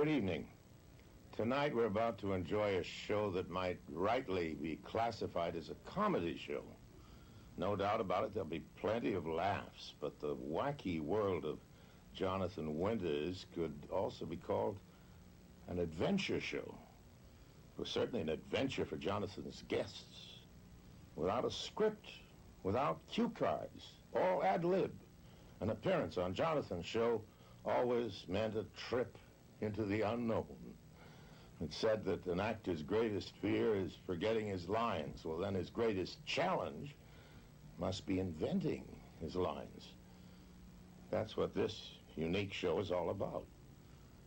Good evening. Tonight we're about to enjoy a show that might rightly be classified as a comedy show. No doubt about it, there'll be plenty of laughs, but the wacky world of Jonathan Winters could also be called an adventure show. It was certainly an adventure for Jonathan's guests. Without a script, without cue cards, all ad lib. An appearance on Jonathan's show always meant a trip into the unknown. It's said that an actor's greatest fear is forgetting his lines. Well, then his greatest challenge must be inventing his lines. That's what this unique show is all about.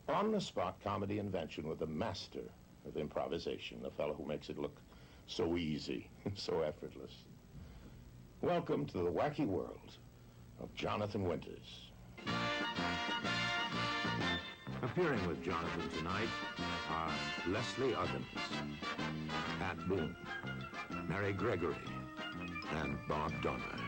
On-the-spot comedy invention with a master of improvisation, a fellow who makes it look so easy, so effortless. Welcome to the wacky world of Jonathan Winters. Appearing with Jonathan tonight are Leslie Uggams, Pat Boone, Mary Gregory, and Bob Donner.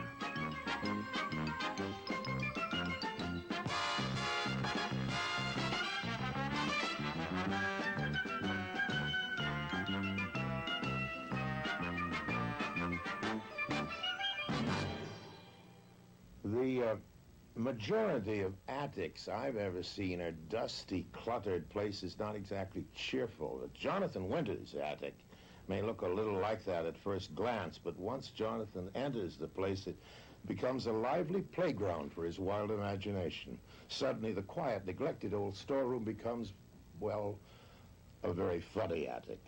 The majority of attics I've ever seen are dusty, cluttered places, not exactly cheerful. Jonathan Winters' attic may look a little like that at first glance, but once Jonathan enters the place, it becomes a lively playground for his wild imagination. Suddenly, the quiet, neglected old storeroom becomes, well, a very funny attic.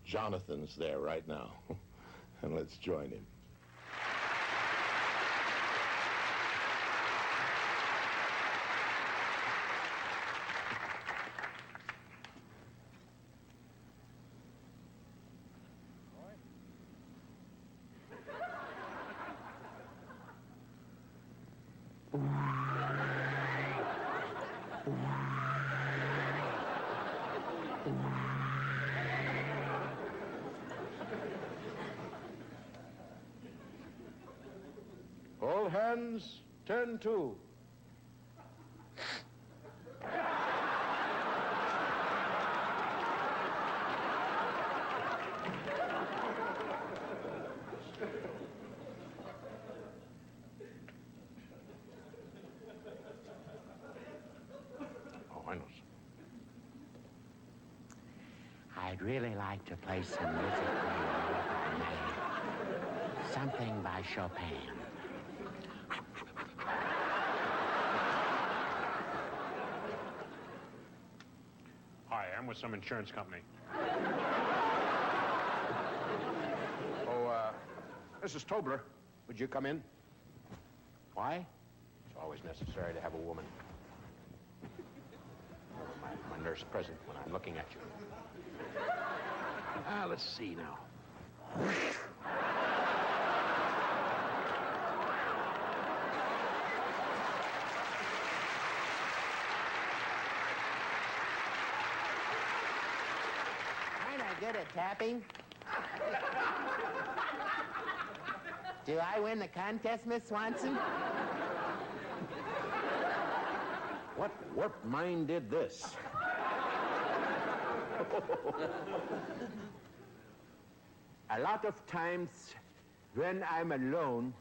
Jonathan's there right now, and let's join him. All hands, turn to. Oh, I know. I'd really like to play some music for you, if I may. Something by Chopin. Hi, I'm with some insurance company. Mrs. Tobler, would you come in? Why? It's always necessary to have a woman. My nurse present when I'm looking at you. Let's see now. Aren't I good at tapping? Do I win the contest, Miss Swanson? What warped mind did this? A lot of times when I'm alone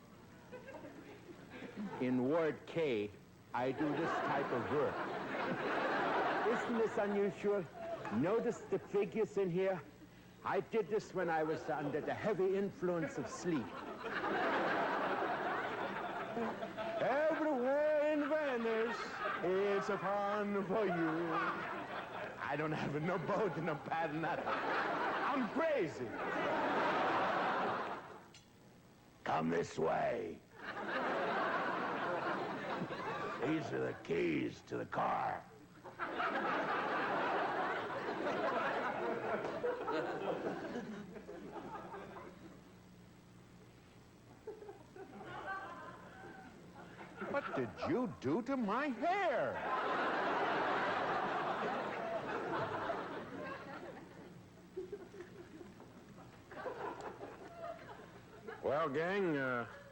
in Ward K, I do this type of work. Isn't this unusual? Notice the figures in here? I did this when I was under the heavy influence of sleep. Everywhere in Venice is a fun for you. I don't have no boat, no pad, nothing. I'm crazy. Come this way. These are the keys to the car. What did you do to my hair? Well, gang,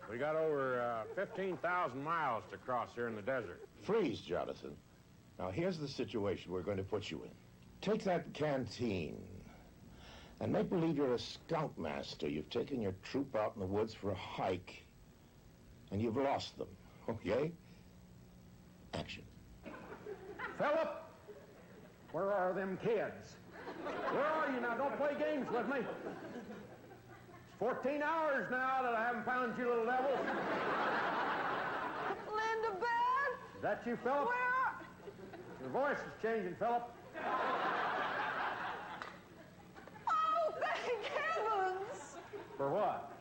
we got over 15,000 miles to cross here in the desert. Freeze, Jonathan. Now, here's the situation we're going to put you in. Take that canteen and make believe you're a scoutmaster. You've taken your troop out in the woods for a hike, and you've lost them, okay? Action. Philip, where are them kids? Where are you now? Don't play games with me. It's 14 hours now that I haven't found you little devils. Linda Beth? Is that you, Philip? Where? Your voice is changing, Philip. Oh, thank heavens! For what?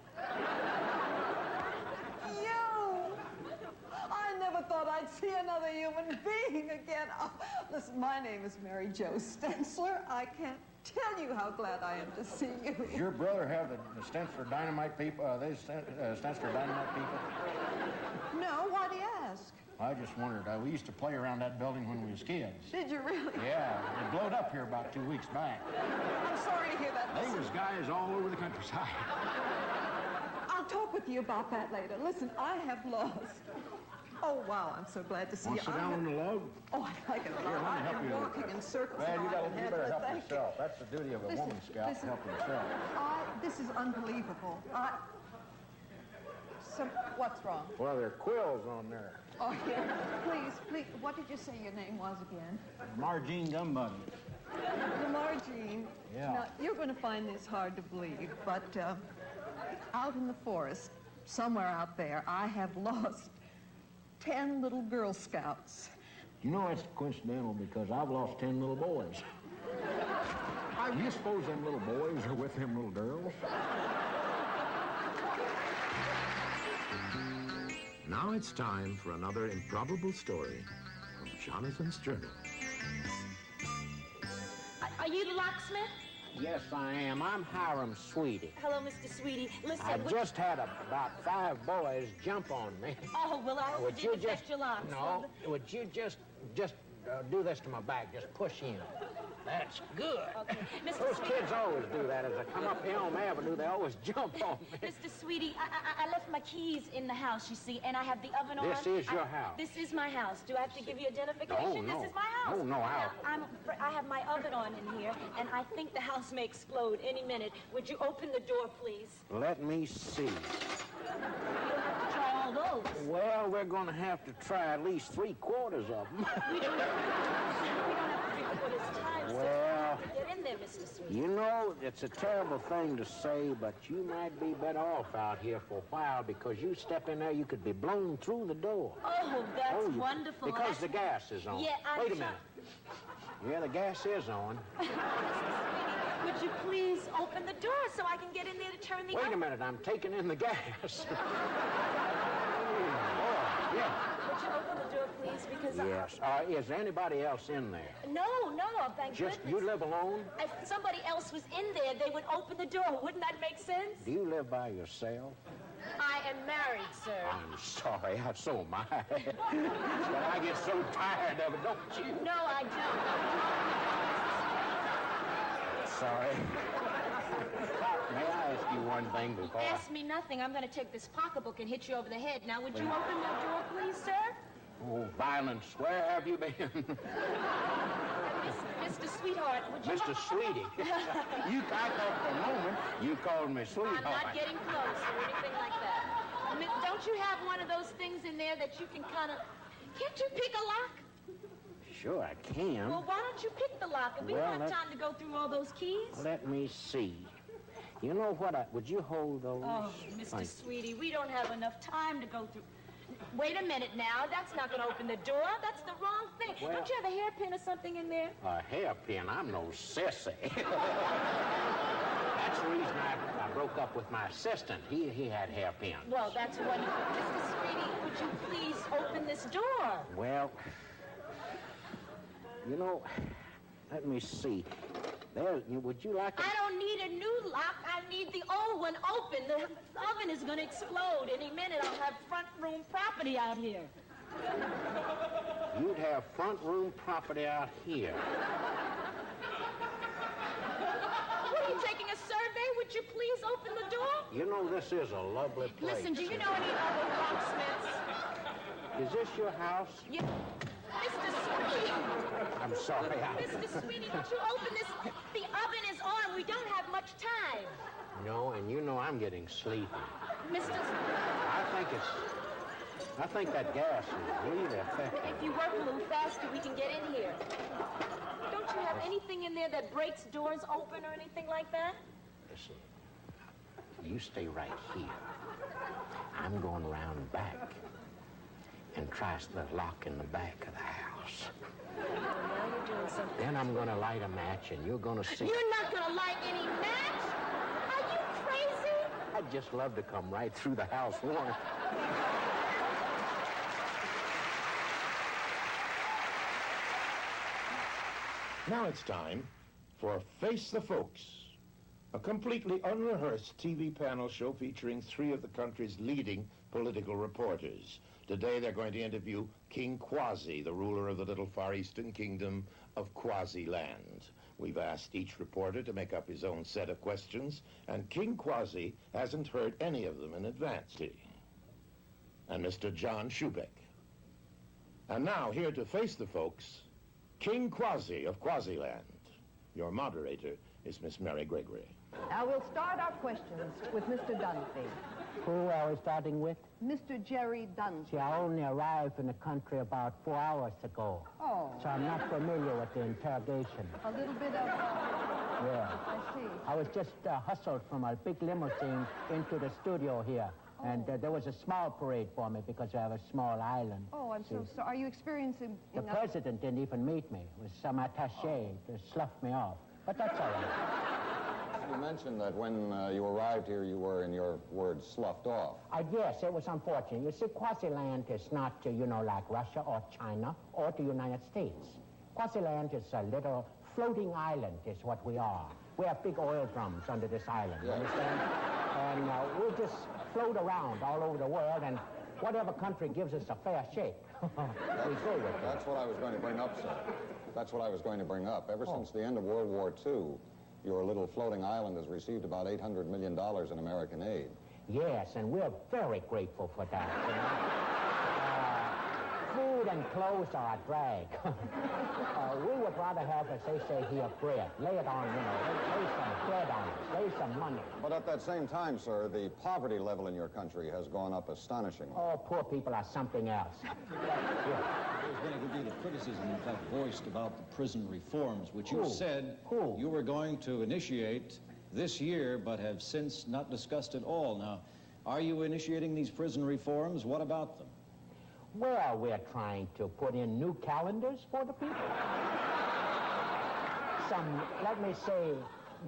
You! I never thought I'd see another human being again. Oh, listen, my name is Mary Jo Stensler. I can't tell you how glad I am to see you. Does your brother have the Stensler Dynamite people, Stensler Dynamite people? No, why do you ask? I just wondered. We used to play around that building when we was kids. Did you really? Yeah, it blowed up here about 2 weeks back. I'm sorry to hear that. There Listen, was guys all over the countryside. I'll talk with you about that later. Listen, I have lost. Oh, wow, I'm so glad to see Want you. to sit down on the log? Oh, I like it a lot. let me help I've been you. walking in circles. Well, and you I can handle better it. help Thank you. yourself. That's the duty of a woman scout, to help herself. This is unbelievable. What's wrong? Well, there are quills on there. Oh, here. Please, what did you say your name was again? Margine Gumbuddy. Margine. Yeah. Now, you're going to find this hard to believe, but out in the forest, somewhere out there, I have lost 10 little Girl Scouts. You know that's coincidental because I've lost 10 little boys. You suppose them little boys are with them little girls? Now it's time for another improbable story from Jonathan's Journal. Are you the locksmith? Yes, I am. I'm Hiram Sweetie. Hello, Mr. Sweetie. Listen, I just had about 5 boys jump on me. Oh, well, I hope it didn't affect your locks. No, would you just do this to my back? Just push in. That's good. Okay. Mr. Those Sweetie. kids always do that. As I come up Elm Avenue, they always jump on me. Mr. Sweetie, I left my keys in the house, you see, and I have the oven on. This is your house. This is my house. Do I have to give you identification? No. This is my house. No, Now, I have my oven on in here, and I think the house may explode any minute. Would you open the door, please? Let me see. You'll have to try all those. Well, we're going to have to try at least 3/4 of them. We don't have to put his time. Well, Get in there, Mr. Sweetie. you know, it's a terrible thing to say, but you might be better off out here for a while because you step in there, you could be blown through the door. Oh, that's wonderful. Because the gas is on. Yeah, Wait a minute. Yeah, the gas is on. Would you please open the door so I can get in there to turn the Wait a minute, I'm taking in the gas. Oh, yeah. Would you open the door, please? Because Yes. Is anybody else in there? No, thank Just goodness. you live alone? If somebody else was in there, they would open the door. Wouldn't that make sense? Do you live by yourself? I am married, sir. I'm sorry, so am I. But I get so tired of it, don't you? No, I don't. Sorry. May I ask you one thing before? Ask me nothing. I'm going to take this pocketbook and hit you over the head. Now, would you open that door, please, sir? Oh, violence, where have you been? Mr. Sweetheart, would you... Mr. Sweetie. I thought for a moment you called me sweetheart. I'm not getting close or anything like that. Don't you have one of those things in there that you can kind of... Can't you pick a lock? Sure, I can. Well, why don't you pick the lock? And we don't have time to go through all those keys. Let me see. You know what? Would you hold those? Oh, Mr. Sweetie, we don't have enough time to go through... Wait a minute now. That's not going to open the door. That's the wrong thing. Well, don't you have a hairpin or something in there? A hairpin? I'm no sissy. That's the reason I broke up with my assistant. He had hairpins. Well, that's wonderful. Mr. Sweetie, would you please open this door? Well, you know, let me see. Would you like a... I don't need a new lock. I need the old one open. The oven is going to explode. Any minute, I'll have front room property out here. You'd have front room property out here. What, are you taking a survey? Would you please open the door? You know, this is a lovely place. Listen, do you know any other locksmiths? Is this your house? Yeah. Mr. Sweet. I'm sorry. Mr. Sweetie, would you open this? The oven is on. We don't have much time. No, and you know I'm getting sleepy. Mr. I think that gas is really effective. If you work a little faster, we can get in here. Don't you have anything in there that breaks doors open or anything like that? Listen, you stay right here. I'm going around back and try the lock in the back of the house. Now you're doing something. Then I'm going to light a match, and you're going to see... You're not going to light any match? Are you crazy? I'd just love to come right through the house once. Now it's time for Face the Folks, a completely unrehearsed TV panel show featuring 3 of the country's leading political reporters. Today they're going to interview King Quasi, the ruler of the little Far Eastern kingdom of Quasi-land. We've asked each reporter to make up his own set of questions, and King Quasi hasn't heard any of them in advance. And Mr. John Schubeck. And now, here to face the folks, King Quasi of Quasi-land. Your moderator is Miss Mary Gregory. Now we'll start our questions with Mr. Dunphy. Who are we starting with? Mr. Jerry Dunphy. See, I only arrived in the country about 4 hours ago. Oh. So I'm not familiar with the interrogation. A little bit of... Yeah. I see. I was just hustled from a big limousine into the studio here. Oh. And there was a small parade for me because I have a small island. Oh, I'm so sorry. Are you experiencing... The president didn't even meet me. It was some attaché to slough me off. But that's all right. You mentioned that when you arrived here, you were, in your words, sloughed off. Yes, it was unfortunate. You see, Quasi-land is not, like Russia or China or the United States. Quasi-land is a little floating island is what we are. We have big oil drums under this island, you understand? And we just float around all over the world, and whatever country gives us a fair shake, we go with it. That's what I was going to bring up, sir. That's what I was going to bring up. Ever since the end of World War II, your little floating island has received about $800 million in American aid. Yes, and we're very grateful for that, food and clothes are a drag. We would rather have, as they say here, bread. Lay it on, lay some bread on it, lay some money. But at that same time, sir, the poverty level in your country has gone up astonishingly. Oh, poor people are something else. There's been a good deal of criticism, in fact, voiced about the prison reforms, which you said you were going to initiate this year, but have since not discussed at all. Now, are you initiating these prison reforms? What about them? Well, we're trying to put in new calendars for the people. Some, let me say,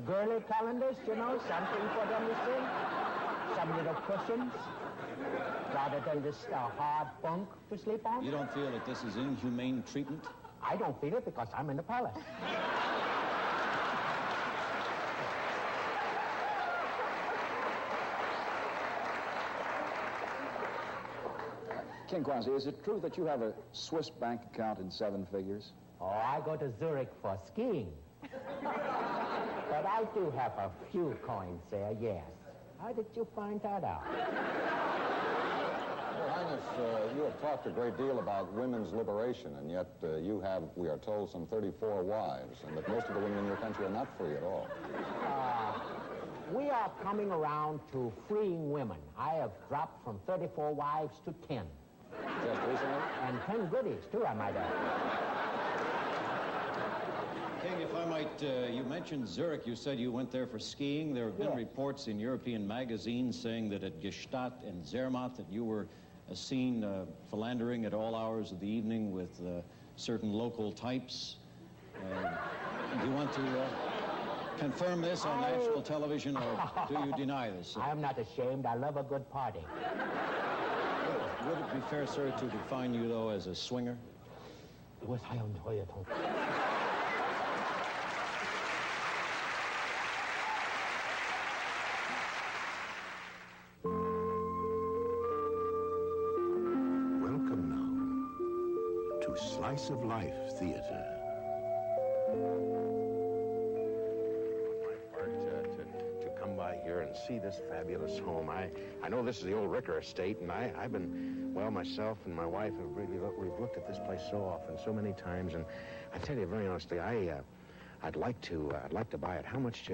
girly calendars, something for them to see. Some little cushions, rather than this hard bunk to sleep on. You don't feel that this is inhumane treatment? I don't feel it because I'm in the palace. King Quasi, is it true that you have a Swiss bank account in 7 figures? Oh, I go to Zurich for skiing. But I do have a few coins there, yes. How did you find that out? Your Highness, you have talked a great deal about women's liberation, and yet you have, we are told, some 34 wives, and that most of the women in your country are not free at all. We are coming around to freeing women. I have dropped from 34 wives to 10. Just recently? And 10 goodies, too, I might add. King, if I might, you mentioned Zurich. You said you went there for skiing. There have been reports in European magazines saying that at Gstaad and Zermatt that you were seen philandering at all hours of the evening with certain local types. Do you want to confirm this on national television, or do you deny this? I'm not ashamed. I love a good party. Would it be fair, sir, to define you, though, as a swinger? Welcome now to Slice of Life Theater. To come by here and and see this fabulous home. I know this is the old Ricker estate, and I've been, well, myself and my wife have really we've looked at this place so often, so many times, and I tell you very honestly, I'd like to buy it. How much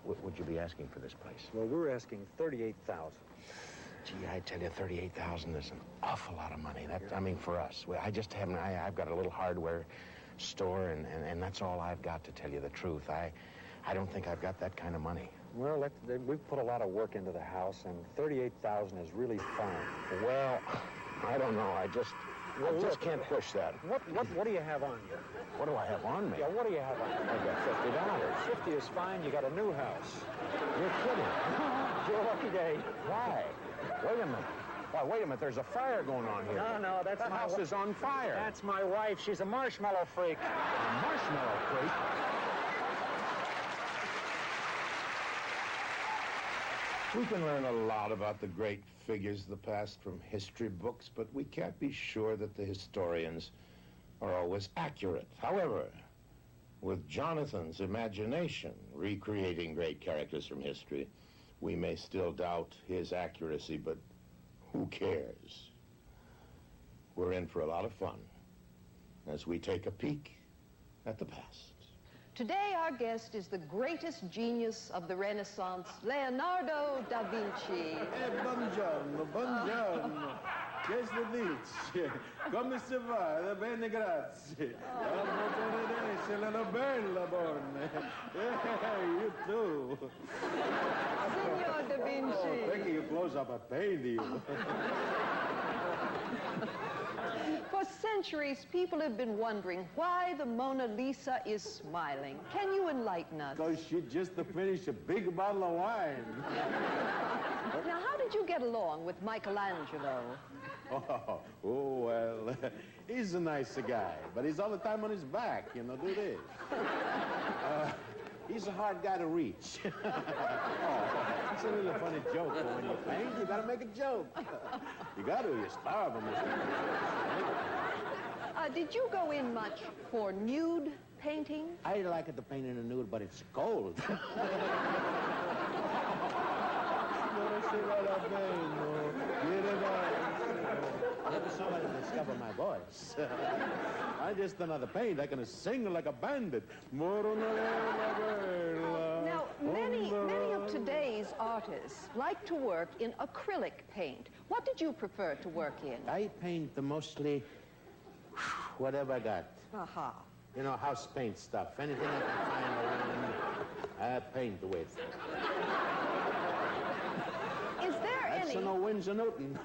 would you be asking for this place? Well, we're asking $38,000. Gee, I tell you, $38,000 is an awful lot of money. I mean, for us. I just haven't, I've got a little hardware store, and that's all I've got, to tell you the truth. I don't think I've got that kind of money. Well, we've put a lot of work into the house, and $38,000 is really fine. Well, I don't know. I just can't push that. What do you have on you? What do I have on me? Yeah, what do you have on you? I've got $50. 50 is fine. You got a new house. You're kidding. Your lucky day. Why? Wait a minute. Why, wait a minute. There's a fire going on here. No, that's the house is on fire. That's my wife. She's a marshmallow freak. A marshmallow freak? We can learn a lot about the great figures of the past from history books, but we can't be sure that the historians are always accurate. However, with Jonathan's imagination recreating great characters from history, we may still doubt his accuracy, but who cares? We're in for a lot of fun as we take a peek at the past. Today, our guest is the greatest genius of the Renaissance, Leonardo da Vinci. Buongiorno, buongiorno. Che si dice? Come si va? Bene, grazie. Molto bella, Boone. You too. Signor da Vinci. Oh, taking your clothes up, I paid you. For centuries, people have been wondering why the Mona Lisa is smiling. Can you enlighten us? Because she just finished a big bottle of wine. Now, how did you get along with Michelangelo? Oh, well, he's a nice guy, but he's all the time on his back, you know, do this. He's a hard guy to reach. Oh, it's a little funny joke, but when you paint, you gotta make a joke. You gotta, you starve him. Did you go in much for nude painting? I like it to paint in a nude, but it's cold. Maybe somebody discover my voice. I'm just another paint. I can sing like a bandit. Now, many of today's artists like to work in acrylic paint. What did you prefer to work in? I paint mostly whatever I got. Aha. You know, house paint stuff. Anything I can find around, I paint with. Is there That's any... no Windsor Newton.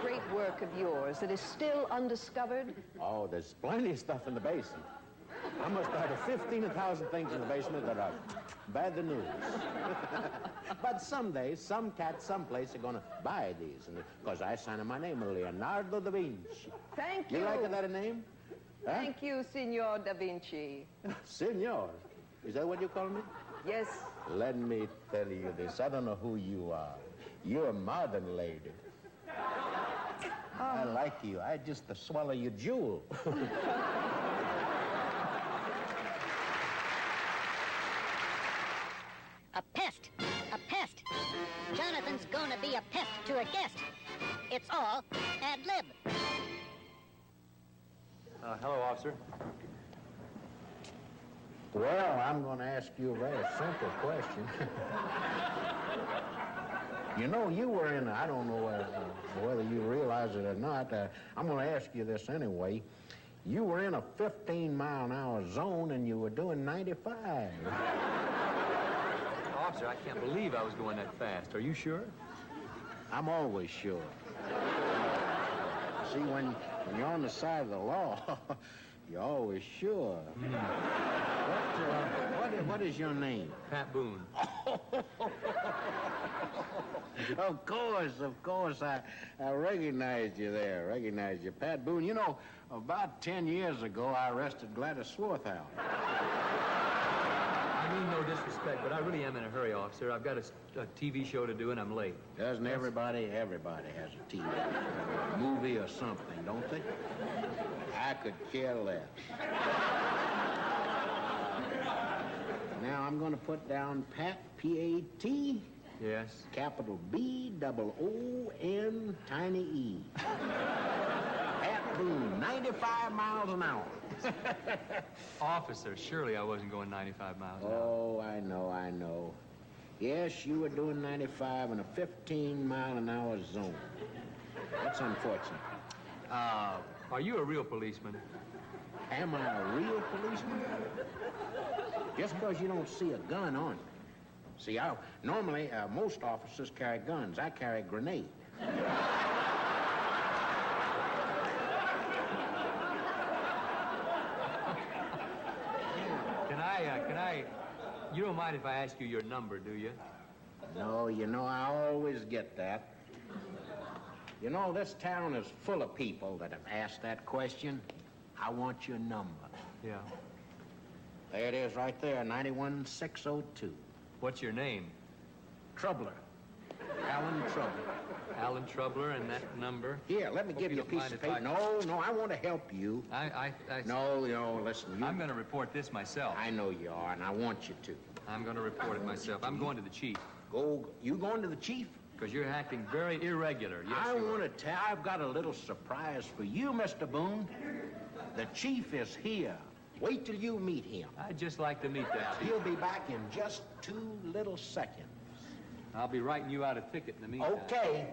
great work of yours that is still undiscovered? Oh, there's plenty of stuff in the basement. I must have 15,000 things in the basement that are bad news. But someday, some cat someplace are going to buy these, because I signed my name, Leonardo da Vinci. Thank you. You like that name? Huh? Thank you, Signor da Vinci. Signor? Is that what you call me? Yes. Let me tell you this. I don't know who you are. You're a modern lady. I like you. I just swallow your jewel. A pest. A pest. Jonathan's gonna be a pest to a guest. It's all ad lib. Hello, officer. Well, I'm going to ask you a very simple question. You know, you were in, I don't know whether you realize it or not, I'm going to ask you this anyway. You were in a 15-mile-an-hour zone and you were doing 95. Officer, I can't believe I was going that fast. Are you sure? I'm always sure. See, when you're on the side of the law, you're always sure. What is your name? Pat Boone. Of course. I recognized you there. Recognized you. Pat Boone. You know, about 10 years ago, I arrested Gladys Swarthout. I mean no disrespect, but I really am in a hurry, officer. I've got a TV show to do, and I'm late. Doesn't everybody has a TV show, a movie or something, don't they? I could care less. Now I'm going to put down Pat, P-A-T. Yes. Capital B, double O-N, tiny E. Pat Boone, 95 miles an hour. Officer, surely I wasn't going 95 miles an hour. Oh, I know. Yes, you were doing 95 in a 15-mile-an-hour zone. That's unfortunate. Are you a real policeman? Am I a real policeman? Just because you don't see a gun on you. See, normally, most officers carry guns. I carry a grenade. You don't mind if I ask you your number, do you? No, I always get that. You know, this town is full of people that have asked that question. I want your number. Yeah. There it is right there, 91602. What's your name? Troubler. Alan Troubler. Alan Troubler, and that number? Here, let me give you a piece of paper. No, I want to help you. No, listen. I'm going to report this myself. I know you are, and I want you to. I'm going to report it myself. I'm going to the chief. You going to the chief? Because you're acting very irregular. Yes, I want to tell I've got a little surprise for you, Mr. Boone. The chief is here. Wait till you meet him. I'd just like to meet that chief. He'll be back in just 2 little seconds. I'll be writing you out a ticket in the meantime. Okay.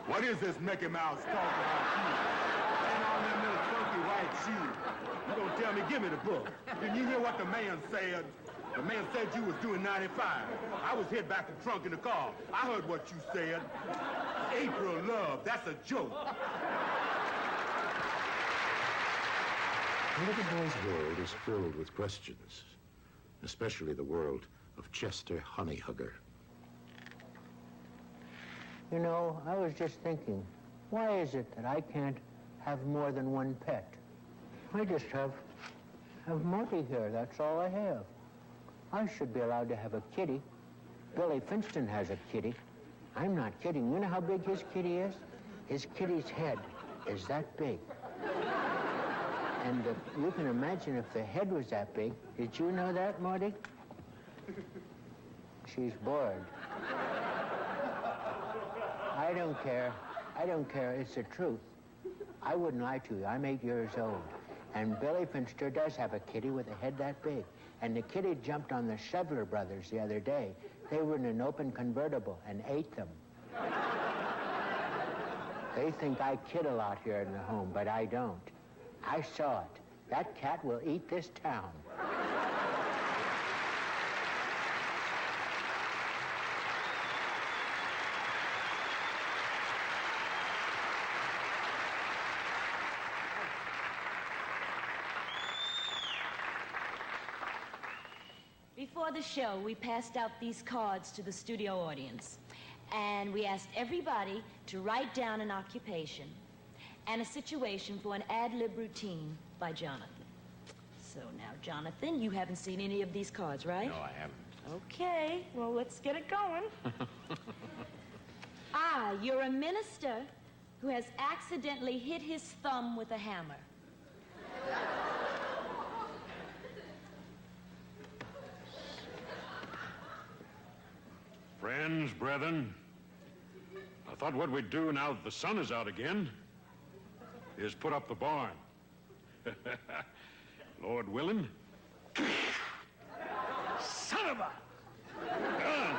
What is this Mickey Mouse talking about you? And all them little funky white shoes. You don't tell me, give me the book. Didn't you hear what the man said? The man said you was doing 95. I was hit back the trunk in the car. I heard what you said. April love, that's a joke. The little boy's world is filled with questions, especially the world of Chester Honeyhugger. You know, I was just thinking, why is it that I can't have more than one pet? I just have Morty here, that's all I have. I should be allowed to have a kitty. Billy Finston has a kitty. I'm not kidding. You know how big his kitty is? His kitty's head is that big. And you can imagine if the head was that big. Did you know that, Morty? She's bored. I don't care. It's the truth. I wouldn't lie to you. I'm 8 years old. And Billy Finster does have a kitty with a head that big. And the kitty jumped on the Shoveler brothers the other day. They were in an open convertible and ate them. They think I kid a lot here in the home, but I don't. I saw it. That cat will eat this town. Before the show, we passed out these cards to the studio audience, and we asked everybody to write down an occupation and a situation for an ad-lib routine by Jonathan. So now, Jonathan, you haven't seen any of these cards, right? No, I haven't. Okay, well, let's get it going. You're a minister who has accidentally hit his thumb with a hammer. Friends, brethren, I thought what we'd do now that the sun is out again is put up the barn. Lord willing. Son of a gun!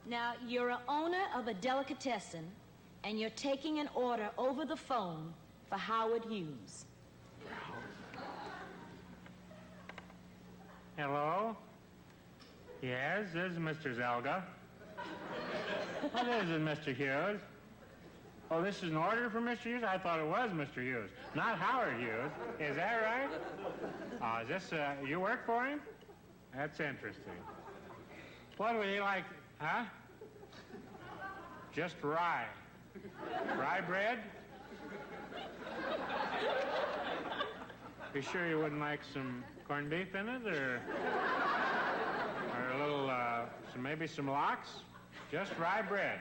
Now, you're an owner of a delicatessen, and you're taking an order over the phone for Howard Hughes. Hello? Yes, this is Mr. Zelga. What is it, Mr. Hughes? Oh, this is an order for Mr. Hughes? I thought it was Mr. Hughes, not Howard Hughes. Is that right? Oh, is this, you work for him? That's interesting. What would he like, huh? Just rye. Rye bread? You sure you wouldn't like some corned beef in it, or a little, maybe some lox? Just rye bread.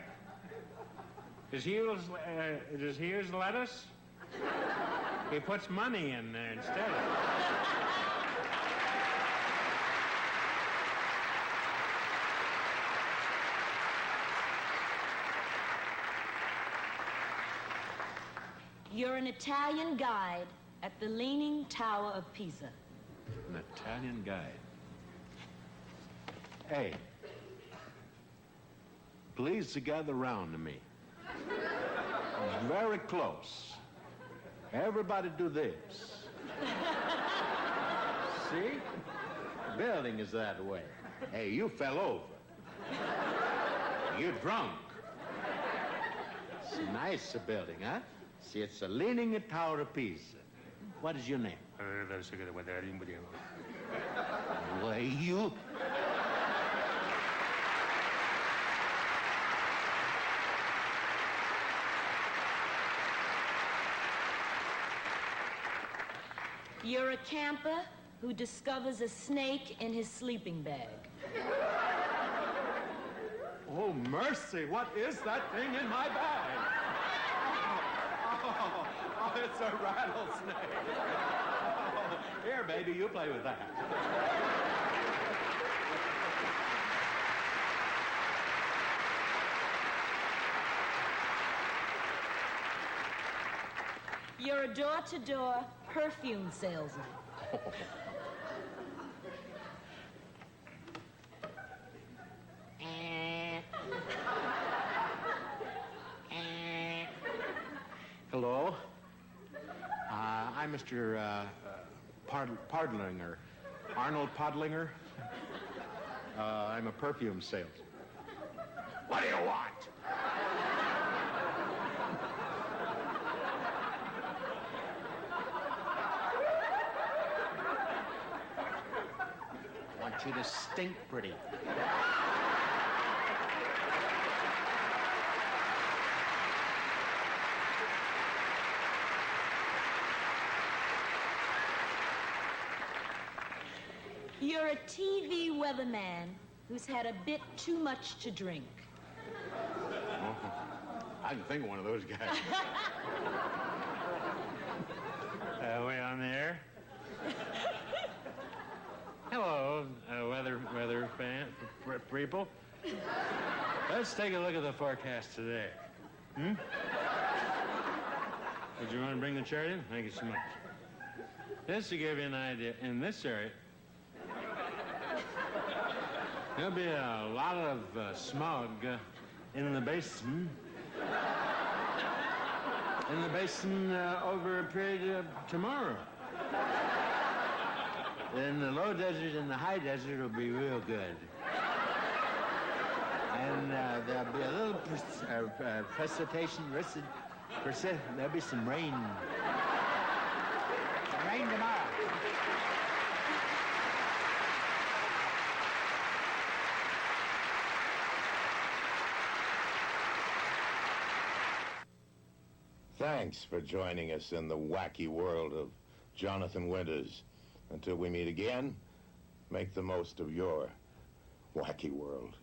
Does he use lettuce? He puts money in there instead. You're an Italian guide at the Leaning Tower of Pisa. An Italian guide. Hey, please to gather round to me. Very close. Everybody do this. See? Building is that way. Hey, you fell over. You're drunk. It's a nice building, huh? See, it's the Leaning Tower of Pisa. What is your name? Why, you... You're a camper who discovers a snake in his sleeping bag. Oh, mercy, what is that thing in my bag? Oh, it's a rattlesnake. Oh, here, baby, you play with that. You're a door-to-door perfume salesman. Hello? I'm Mr. Podlinger. Arnold Podlinger. I'm a perfume salesman. What do you want? I want you to stink pretty. You're a TV weatherman who's had a bit too much to drink. Oh, I can think of one of those guys. Way on the air. Hello, weather fan, people. Let's take a look at the forecast today. Would you want to bring the chart in? Thank you so much. Just to give you an idea, in this area, there'll be a lot of smog in the basin. In the basin over a period of tomorrow. Then the low desert and the high desert will be real good. And there'll be a little precipitation. There'll be some rain. Rain tomorrow. Thanks for joining us in the wacky world of Jonathan Winters. Until we meet again, make the most of your wacky world.